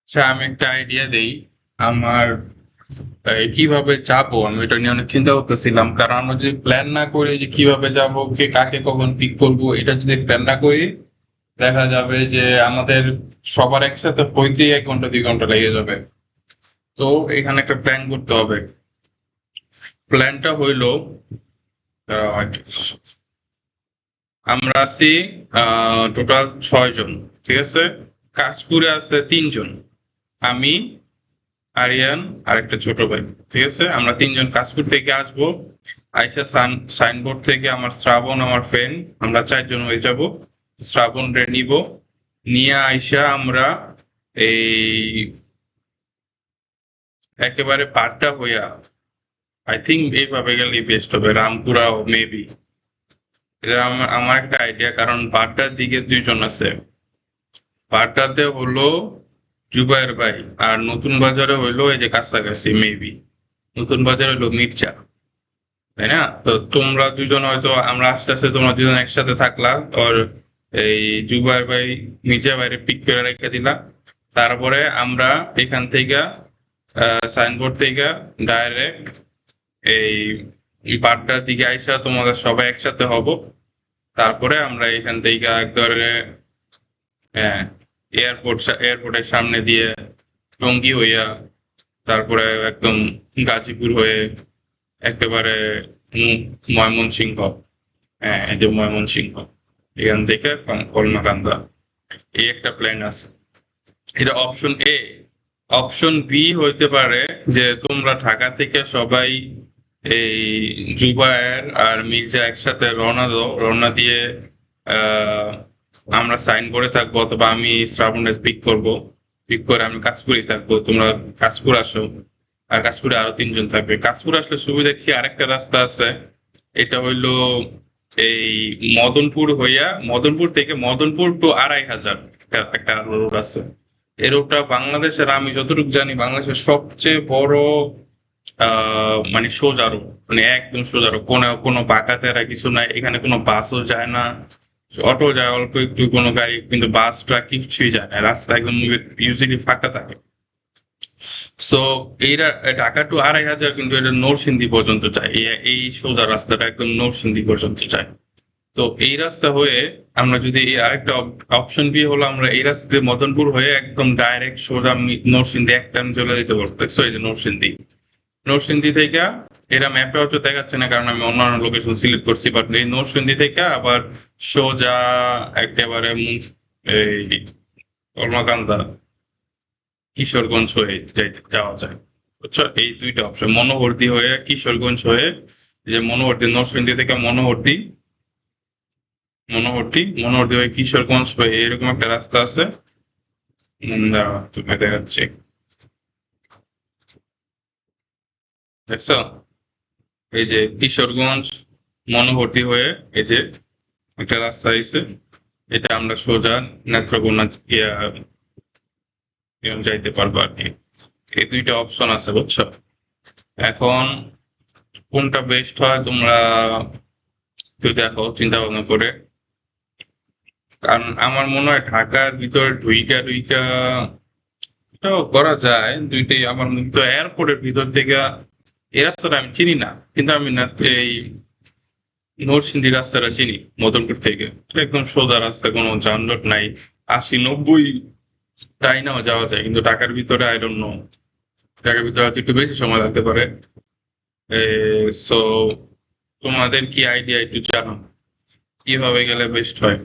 আচ্ছা, আমি একটা আইডিয়া দেই। আমার কিভাবে যাবো আমি এটা নিয়ে অনেক চিন্তা করতেছিলাম, কারণ আমরা যদি প্ল্যান না করি যে কিভাবে যাব, কে কাকে কখন পিক করব, এটা যদি প্ল্যান না করি দেখা যাবে যে আমাদের সবার একসাথে হইতেই 1 ঘন্টা 2 ঘন্টা লেগে যাবে। তো এখানে একটা প্ল্যান করতে হবে। প্ল্যানটা হইলো, দাঁড়াও, আমরা আছি টোটাল 6 জন। ঠিক আছে, কাশপুরে আছে 3 জন, আমি, আরিয়ান আর একটা ছোট ভাই। ঠিক আছে, আমরা 3 জন কাশপুর থেকে আসবো। আইসা সাইনবোর্ড থেকে আমার শ্রাবণ, আমার ফ্রেন্ড, আমরা 4 জন হয়ে যাব। শ্রাবণ রে নিব, নিয়ে আইসা আমরা এই একেবারে পাড়টা হইয়া, আই থিঙ্ক এইভাবে গেলেই বেস্ট হবে, রামপুরা মেবি। এটা আমার একটা আইডিয়া, কারণ পাড়টার দিকে 2 জন আছে। পাড়টাতে হলো জুবায়ের ভাই, আর নতুন বাজারে হইলো এই যে কাছাকাছি মেবি, নতুন বাজারে হইলো মির্জা। তাই না? তো তোমরা 2 জন হয়তো, আমরা আস্তে আস্তে তোমরা 2 জন একসাথে থাকলা, আর এই জুবায়ের ভাই মির্জা বাইরে পিক করে রেখে দিলা। তারপরে আমরা এখান থেকে সাইনবোর্ড থেকে ডাইরেক্ট এই পাড্ডার দিকে আইসা তোমাদের সবাই একসাথে হব। তারপরে আমরা এখান থেকে একবারে হ্যাঁ, এয়ারপোর্টের সামনে দিয়ে টঙ্গী হইয়া, তারপরে একদম গাজীপুর হয়ে একেবারে ময়মনসিংহ। হ্যাঁ, এই যে ময়মনসিংহ, এখান থেকে কলমাকান্দা। এই একটা প্ল্যান আছে। এটা অপশন এ। অপশন বি হইতে পারে যে তোমরা ঢাকা থেকে সবাই এই জুবায়ের আর মির্জা একসাথে রওনা দাও, রওনা দিয়ে আহ আমরা সাইন করে থাকবো, অথবা আমি শ্রাবণে পিক করব, পিক করে আমি কাশপুরেই থাকবো, তোমরা কাশপুর আসো। আর কাশপুরে আরো 3 জন থাকবে। কাশপুর আসলে সুবিধা কি, আরেকটা রাস্তা আছে, এটা হইলো এই মদনপুর হইয়া, মদনপুর থেকে মদনপুর টু 2500 একটা রোড আছে। এই রোডটা বাংলাদেশের, আমি যতটুকু জানি, বাংলাদেশের সবচেয়ে বড় মানে সোজা রোড, মানে একদম সোজা রোড, কোনো কোনো বাঁকা তেরা কিছু নাই এখানে, কোনো বাসও যায় না, অটো যায় অল্প একটু, কোনো গাড়ি, কিন্তু বাস ট্রাক কিছুই যায় না, রাস্তা একদম ইউজুয়ালি ফাঁকা থাকে। সো এইটা ঢাকা টু 2500, কিন্তু এটা নরসিংদী পর্যন্ত যায়, এই সোজা রাস্তাটা একদম নরসিংদী পর্যন্ত যায়। তো এই রাস্তা হয়ে আমরা যদি, এই আরেকটা অপশন বি হলো, আমরা এই রাস্তা দিয়ে মদনপুর হয়ে একদম ডাইরেক্ট সোজা নরসিংদী একটা চলে যেতে পারবো। দেখছো, এই যে নরসিংদী, নরসিংদী থেকে, এরা ম্যাপে হয়তো দেখাচ্ছে না কারণ আমি অন্যান্য লোকেশন সিলেক্ট করছি, বাট এই নরসিংদী থেকে আবার সোজা একেবারে এই কর্মকান্দা, কিশোরগঞ্জ হয়ে যাওয়া যায়। বুঝছো, এই 2টা অপশন, মনোহরদী হয়ে কিশোরগঞ্জ হয়ে, এই যে মনোহরদী, নরসিংদী থেকে মনোহরদী, মনোহরদী হয়ে কিশোরগঞ্জ হয়ে এরকম একটা রাস্তা আছে। দাঁড়াও, তুমি দেখাচ্ছি, দেখছো, এই যে কিশোরগঞ্জ মনোহরদী হয়ে এই যে একটা রাস্তা আইছে, এটা আমরা সোজা নেত্রকোনা যাইতে পারবো আর কি। এই 2টা অপশন আছে, বুঝছো। এখন কোনটা বেস্ট হয় তোমরা একটু দেখো চিন্তা ভাবনা করে। কারণ আমার মনে হয় ঢাকার ভিতরে ঢুইকা ঢুইকা এটাও করা যায়, দুইটাই। আমার তো এয়ারপোর্টের ভিতর থেকে এই রাস্তাটা আমি চিনি না, কিন্তু আমি না এই নরসিংদী রাস্তাটা চিনি মদনপুর থেকে। একদম সোজা রাস্তা, কোনো যানজট নাই, 80 90 টাইনাও যাওয়া যায়। কিন্তু ঢাকার ভিতরে আই ডোন্ট নো, ঢাকার ভিতরে হয়তো একটু বেশি সময় লাগতে পারে। সো তোমাদের কি আইডিয়া একটু জানো, কিভাবে গেলে বেস্ট হয়?